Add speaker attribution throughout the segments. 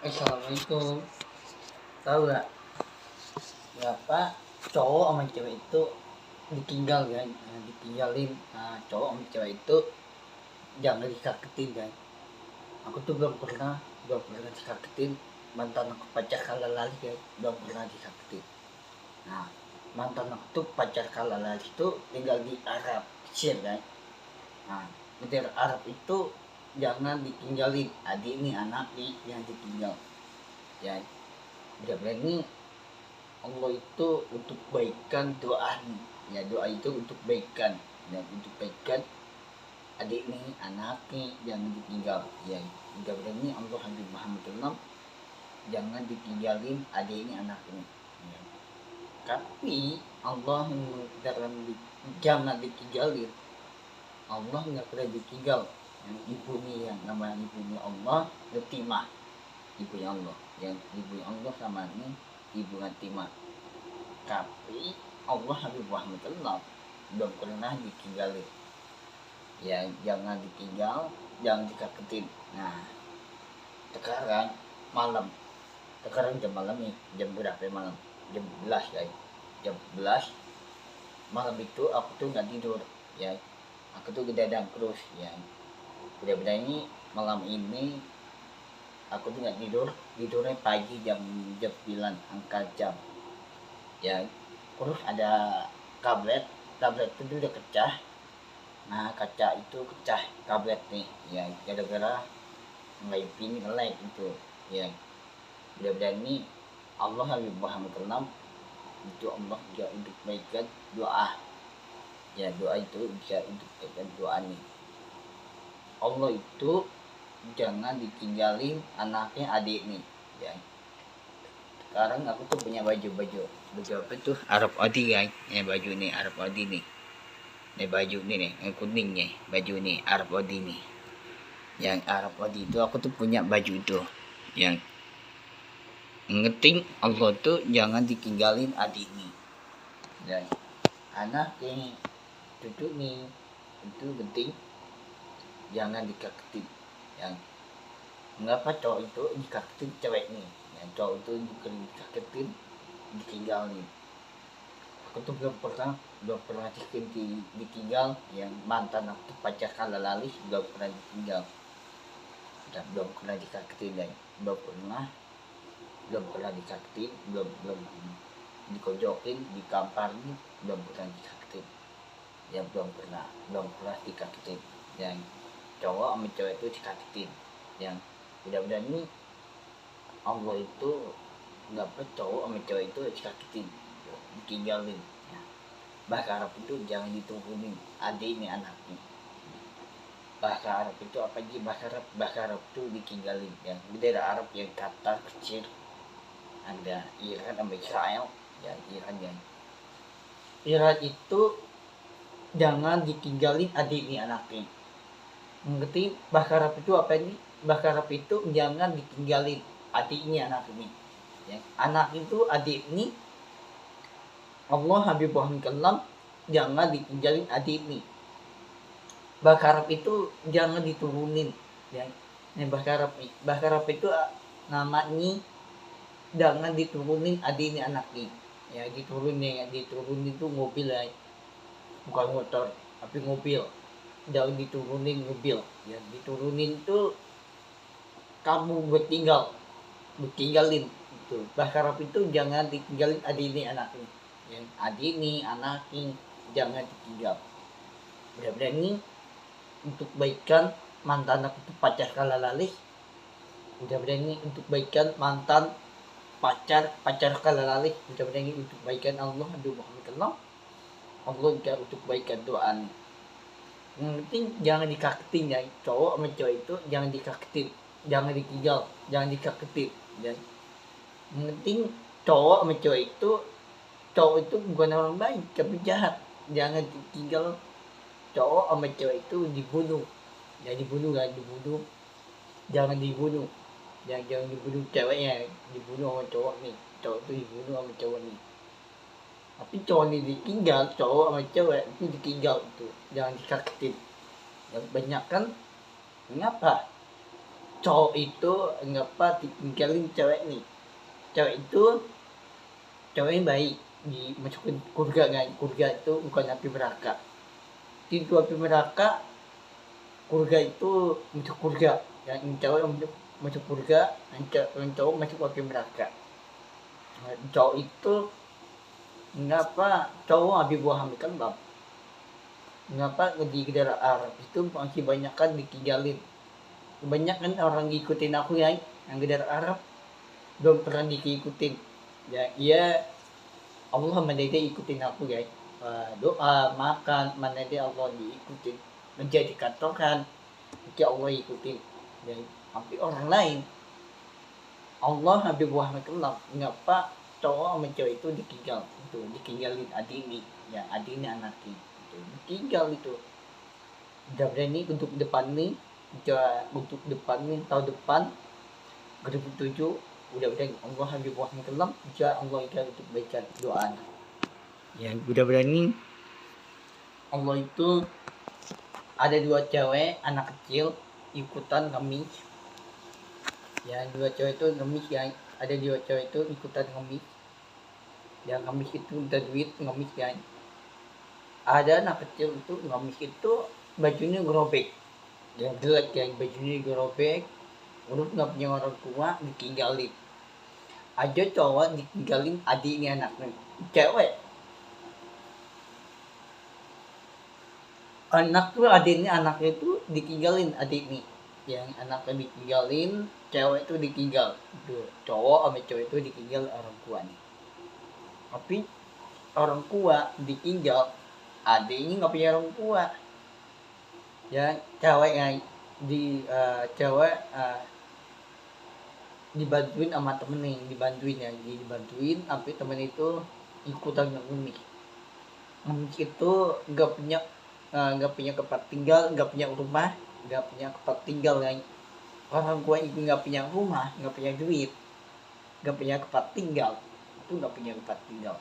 Speaker 1: Assalamualaikum. Tahu nggak berapa cowok sama cewek itu ditinggal kan? Nah, ditinggalin. Nah, cowok sama cewek itu jangan disakitin kan? Aku tuh belum pernah disakitin. Mantan aku pacar kala lali kan? Belum pernah disakitin. Nah, mantan aku tuh pacar kala lali itu tinggal di Arab Mesir kan? Nah, Mesir Arab itu jangan ditinggalin. Adik ini anak nih yang ditinggal. Ya, benar-benar ini Allah itu untuk baikan doa, ya doa itu untuk baikan, dan untuk baikan adik nih anak nih jangan ditinggal. Ya mudah-mudahan ini Allah Habib Muhammad SAW jangan ditinggalin adik ini anak ini ya. Tapi Allah jangan ditinggalin, Allah nggak pernah ditinggal. Yang ibu nih, yang namanya ibunya Allah Fatimah, ibunya Allah, yang ibunya Allah sama ini ibu Fatimah. Tapi Allah Habib Muhammad SAW belum pernah ditinggalin. Ya jangan ditinggal, jangan dikagetin. Nah sekarang malam, sekarang jam malam nih, jam berapa malam? Jam 11 guys, jam 11 malam itu aku tuh nggak tidur ya, aku tuh gedadang terus ya. Benar-benar ini malam ini aku tuh nggak tidur, tidurnya pagi jam 9 angka jam ya. Terus ada tablet itu udah pecah. Nah kaca itu pecah tablet nih ya, gara-gara nge-ip nge-lag itu ya. Mudah-mudahan ini Allah Habib Muhammad SAW itu Allah juga untuk baikkan doa ya, doa itu bisa untuk baikkan doa nih. Allah itu jangan ditinggalin anaknya adik nih ya. Sekarang aku tuh punya baju apa tuh Arab Odi guys ya, baju nih Arab Odi nih, baju nih yang kuning nih, baju nih Arab Odi nih, yang Arab Odi itu aku tuh punya baju itu yang ngeting Allah tuh jangan ditinggalin adik nih dan anak nih, cucu nih, itu penting jangan dikagetin. Yang mengapa cowok itu dikagetin cewek nih, yang cowok itu bukan dikagetin, ditinggalin. Aku tuh belum pernah ditinggal. Yang mantan aku tuh pacar kala lali belum pernah ditinggal dan belum pernah dikagetin, dan belum pernah dikagetin, belum dikojokin, dikamparin, belum pernah dikagetin ya, belum pernah dikagetin. Yang cowok sama cewek itu dikagetin. Yang mudah-mudahan ini Allah itu nggak apa cowok sama cewek itu dikagetin, ditinggalin ya. Bahasa Arab itu jangan diturunin adik ini anaknya. Bahasa Arab itu apa sih? Bahasa Arab itu ditinggalin ya. Bendera Arab yang Qatar kecil, ada Iran sama Israel ya. Iran itu jangan ditinggalin adik ini anaknya. Mengerti bahasa Arab itu apa ini? Bahasa Arab itu jangan ditinggalin adik ini anak ini ya. Anak itu adik ini Allah Habib Muhammad SAW jangan ditinggalin adik ini. Bahasa Arab itu jangan diturunin ya. Bahasa Arab itu namanya jangan diturunin adik ini anak ini ya. Diturunin itu mobil ya, bukan motor tapi mobil. Jangan diturunin mobil ya. Diturunin itu kamu ditinggalin itu. Bahasa Arab itu jangan ditinggalin adik ini anak ini ya. Adik ini anak ini jangan ditinggal. Mudah-mudahan ini untuk baikan mantan aku tuh pacar kala lalih. Mudah-mudahan ini untuk baikan mantan pacar kala lalih. Mudah-mudahan ini untuk baikan Allah Habib Muhammad SAW. Allah juga untuk baikan doa. Yang penting jangan dikagetin ya, cowok sama cewek itu jangan dikagetin, jangan ditinggal, jangan dikagetin dan yang penting cowok sama cewek itu bukan orang baik tapi jahat. Jangan ditinggal. Cowok sama cewek itu dibunuh ya, dibunuh, jangan dibunuh ya, jangan dibunuh ceweknya, dibunuh sama cowok nih. Cowok itu dibunuh sama cowok nih, tapi cowok ini ditinggal, cowok sama cewek itu ditinggal itu jangan dikagetin. Yang banyak kan mengapa cowok itu ngapa ditinggalin cewek nih, cewek itu ceweknya baik dimasukin kurga kan, kurga itu bukan api neraka, di api neraka, kurga itu masuk kurga, yang cewek masuk kurga, yang cowok masuk api neraka. Nah, cowok itu mengapa cowok habis buah hamil kan bab, mengapa di daerah Arab itu masih banyak kan ditinggalin, banyak kan orang ngikutin aku ya, yang di daerah Arab belum pernah diikutin ya, iya Allah mana dia ikutin aku guys, doa makan mana dia Allah diikutin, menjadi katokan jika Allah ikutin dan hampir orang lain Allah habis buah kelam, ngapa cowok sama cewek itu ditinggal, itu ditinggalin adik ini ya, adik ini anaknya itu ditinggal itu, udah berani untuk depan nih, untuk depan nih tahun depan 2007 udah Allah habis buah kelam, jika Allah ikhlas untuk baca doa ya, udah berani Allah itu ada 2 cewek anak kecil ikutan ngemis ya, 2 cewek itu ngemis ya, ada 2 cewek itu ikutan ngemis ya, ngemis itu udah duit ngemis ya, ada anak kecil itu ngemis itu bajunya gerobek ya, jelek ya, bajunya gerobek, urut nggak punya orang tua ditinggalin aja, cowok ditinggalin adiknya anaknya cewek, anak tuh adiknya anaknya itu ditinggalin adiknya, yang anaknya ditinggalin, cewek itu ditinggal, tuh cowok sama cewek itu ditinggal orang tuanya, tapi orang tua ditinggal, adiknya nggak punya orang tua ya, cewek yang cewek dibantuin sama temennya, dibantuin sampai temen itu ikutan ngemis itu nggak punya tempat tinggal, nggak punya rumah, nggak punya tempat tinggal kan, orang tua itu nggak punya rumah, nggak punya duit, nggak punya tempat tinggal, itu nggak punya tempat tinggal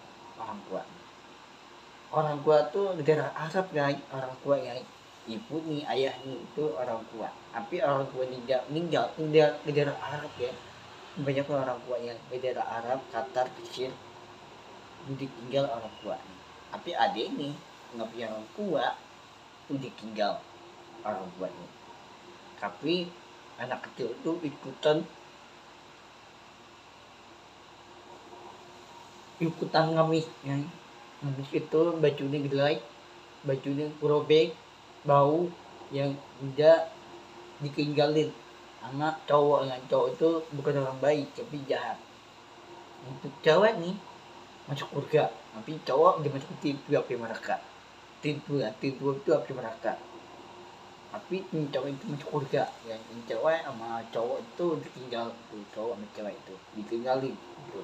Speaker 1: orang tua tuh negara Arab kan, orang tua yang ibu nih ayah nih itu orang tua, tapi orang tua meninggal negara Arab ya, banyak orang tua yang negara Arab, Qatar, Mesir ditinggal orang tua, tapi adik ini nggak punya orang tua itu ditinggal orang tuanya, tapi anak kecil itu ikutan ngamis ya, ngamis itu bajunya gelai, bajunya robek, bau yang tidak ditinggalin anak cowok, yang cowok itu bukan orang baik tapi jahat, untuk cewek nih masuk surga, tapi cowok dia masuk tipu api neraka, tipu itu api neraka, tapi cowok itu masuk surga, yang cewek sama cowok itu ditinggal, tuh cowok sama cewek itu ditinggalin gitu.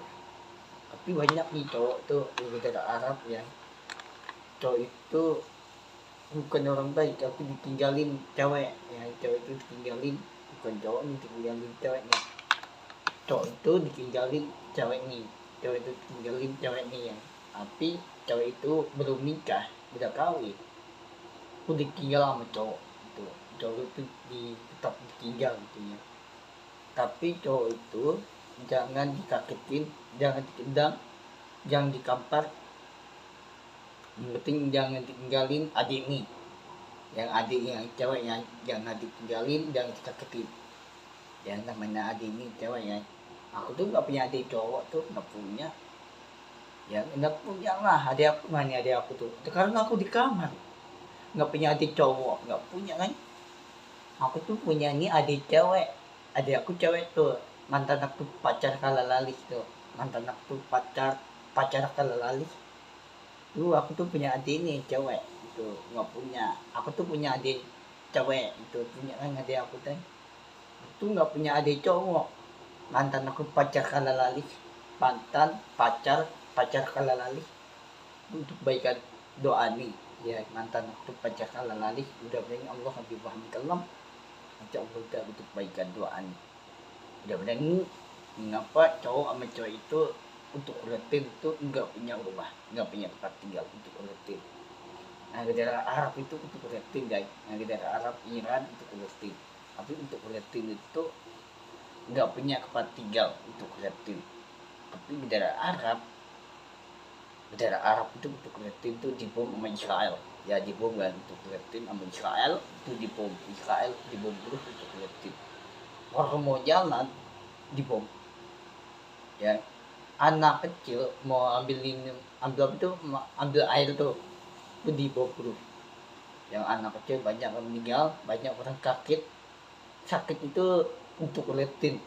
Speaker 1: Tapi banyak nih cowok tuh di negara Arab ya, cowok itu bukan orang baik tapi ditinggalin cewek ya, cewek itu ditinggalin, bukan cowok nih ditinggalin ceweknya, cowok itu ditinggalin cewek nih, cewek itu ditinggalin ceweknya ya, tapi cewek itu belum nikah, udah kawin aku ditinggal sama cowok itu, cowok itu tetap ditinggal gitu ya, tapi cowok itu jangan dikagetin, jangan ditendang, jangan dikampar, yang penting jangan ditinggalin adik nih, yang adik yang cewek yang jangan ditinggalin, jangan dikagetin ya, namanya adik nih cewek ya, aku tuh nggak punya adik cowok tuh, nggak punya ya, nggak punya lah adik aku, mana adik aku tuh sekarang aku di kamar, nggak punya adik cowok, nggak punya kan, aku tuh punya nih adik cewek, adik aku cewek tuh, mantan aku pacar kala lalis tuh, mantan aku pacar kala lalis tuh, aku tuh punya adik nih cewek itu, nggak punya, aku tuh punya adik cewek itu, punya kan adik aku tuh, itu nggak punya adik cowok, mantan aku pacar kala lalis, mantan pacar kala lalis, untuk baikan doa nih ya, mantan aku pacar kala lalis, udah berani Allah habib paham kelam, macam Allah udah untuk baikan doa nih, udah berani mengapa cowok sama cewek itu untuk uletin itu nggak punya rumah, nggak punya tempat tinggal untuk uletin. Nah negara Arab itu untuk uletin guys, nah negara Arab Iran untuk uletin, tapi untuk uletin itu nggak punya tempat tinggal untuk reptil. Tapi bendera Arab itu untuk reptil itu dibom sama Israel. Ya dibom kan untuk reptil sama Israel, itu dibom Israel, dibom terus untuk reptil. Orang mau jalan dibom. Ya, anak kecil mau ambil minum, ambil apa itu, ambil air tuh, itu dibom terus. Yang anak kecil banyak yang meninggal, banyak orang sakit itu untuk reptil.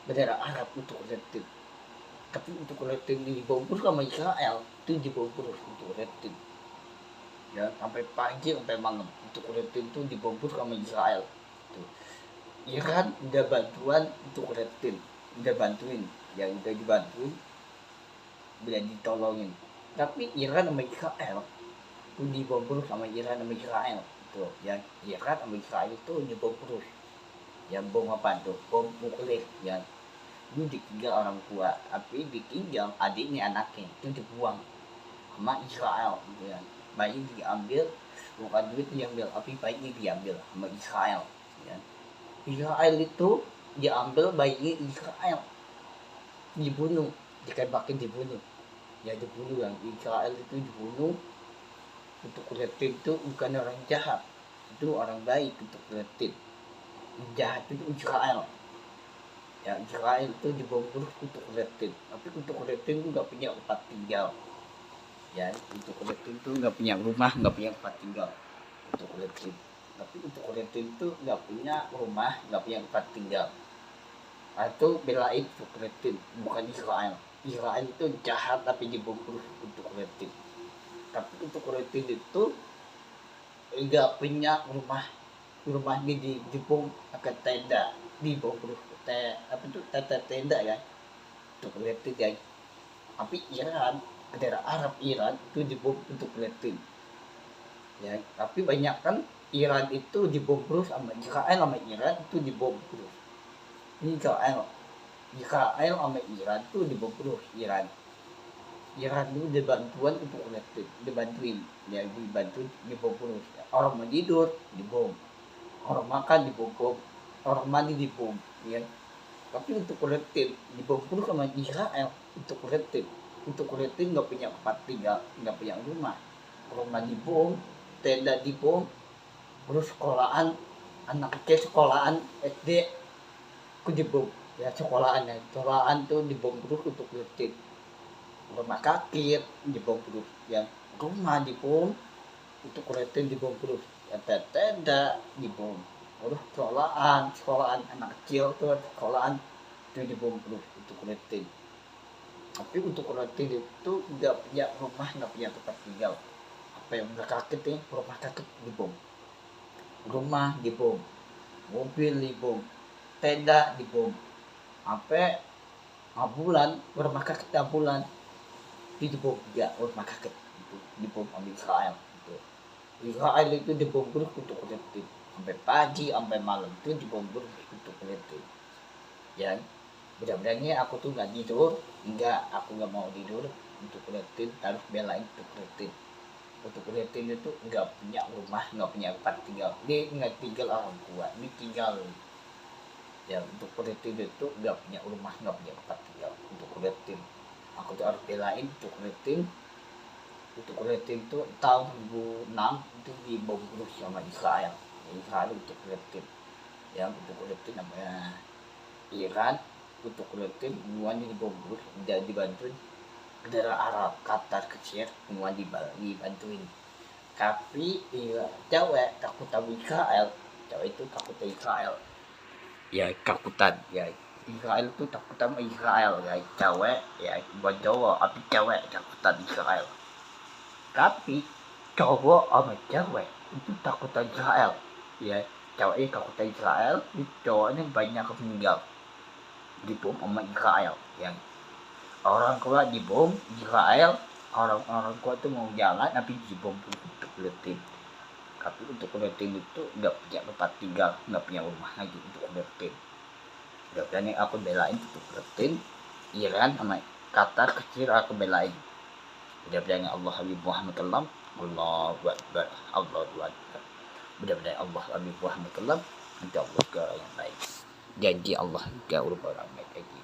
Speaker 1: Bendera Arab untuk reptil. Tapi untuk reptil dibom terus sama Israel, itu dibom terus untuk reptil. Ya, sampai pagi sampai malam untuk reptil itu dibom terus sama Israel. Tuh. Iran udah bantuan untuk reptil, udah bantuin, yang udah dibantuin, udah ditolongin. Tapi Iran sama Israel itu dibom terus sama Iran sama Israel. Tuh, yang Iran sama Israel itu dibom terus. Yang bom apa tuh? Bom nuklir. Yang itu ditinggal orang tua, tapi ditinggal adiknya, anaknya itu dibuang sama Israel gitu ya. Bayi diambil, bukan duit diambil, tapi bayinya diambil sama Israel ya. Israel itu diambil bayi Israel, dibunuh, ditembakkan, dibunuh. Ya dibunuh, yang Israel itu dibunuh. Untuk reptil itu bukan orang jahat, itu orang baik. Untuk reptil jahat itu Israel. Ya Israel itu dibom terus untuk reptil. Tapi untuk reptil itu nggak punya tempat tinggal. Ya untuk reptil itu nggak punya rumah, nggak punya tempat tinggal. Untuk reptil. Tapi untuk reptil itu nggak punya rumah, nggak punya tempat tinggal. Atau belain untuk reptil, bukan Israel. Israel itu jahat tapi dibom terus untuk reptil. Tapi untuk reptil itu nggak punya rumah, rumahnya dibom akan tenda, dibom terus apa itu tenda ya untuk reptil ya. Tapi Iran, negara Arab Iran itu dibom untuk reptil ya. Tapi banyak kan Iran itu dibom terus sama Israel, sama Iran itu dibom terus. Ini Israel sama Iran itu dibom terus. Iran itu dibantuan untuk reptil, dibantuin ya, dibantuin dibom terus. Orang mau tidur dibom, orang makan dibom, orang mandi dibom ya. Tapi untuk reptil dibom terus sama Israel. Untuk reptil nggak punya tempat tinggal, nggak punya rumah dibom, tenda dibom, terus sekolahan, anak kecil sekolahan SD ku dibom ya. Sekolahan tuh dibom terus untuk reptil. Rumah sakit dibom terus ya, rumah dibom untuk reptil, dibom terus ya. Tenda dibom, terus sekolahan anak kecil tuh, sekolahan itu dibom terus untuk reptil. Tapi untuk reptil itu nggak punya rumah, nggak punya tempat tinggal. Apa yang udah kaget ya, rumah sakit dibom, rumah dibom, mobil dibom, tenda dibom, sampai ambulan, rumah sakit ambulan itu dibom ya. Rumah sakit itu dibom sama Israel itu. Israel itu dibom terus untuk reptil, sampai pagi sampai malam itu dibom terus untuk reptil ya. Mudah-mudahannya aku tuh nggak tidur, aku nggak mau tidur untuk reptil, harus belain untuk reptil. Untuk reptil itu nggak punya rumah, nggak punya tempat tinggal, dia nggak tinggal orang tua, ini tinggal ya. Untuk reptil itu nggak punya rumah, nggak punya tempat tinggal. Untuk reptil aku tuh harus belain untuk reptil. Untuk reptil itu tahun 2006 itu dibom terus sama Israel untuk reptil ya. Untuk reptil namanya Iran, untuk reptil semuanya dibom terus, udah dibantuin negara Arab, Qatar, Mesir, semua dibantuin. Tapi cewek takut sama Israel, cewek itu takut sama Israel ya, takutan ya. Israel itu takut sama Israel ya, cewek ya, buat cowok tapi cewek takutan Israel. Tapi cowok sama cewek itu takutan Israel ya. Ceweknya takutan Israel, cowoknya banyak meninggal dibom sama Israel yang orang tua dibom Israel. Orang tua tuh mau jalan tapi dibom untuk reptil. Tapi untuk reptil itu nggak punya tempat tinggal, nggak punya rumah lagi untuk reptil. Mudah-mudahan aku belain untuk reptil. Iran sama Qatar kecil aku belain. Mudah-mudahan Allah Habib Muhammad Allah, Allahu Akbar, Allahu Akbar. Mudah-mudahan Allah Habib Muhammad Allah, nanti Allah ke yang baik.
Speaker 2: janji Allah jauh lebih baik lagi.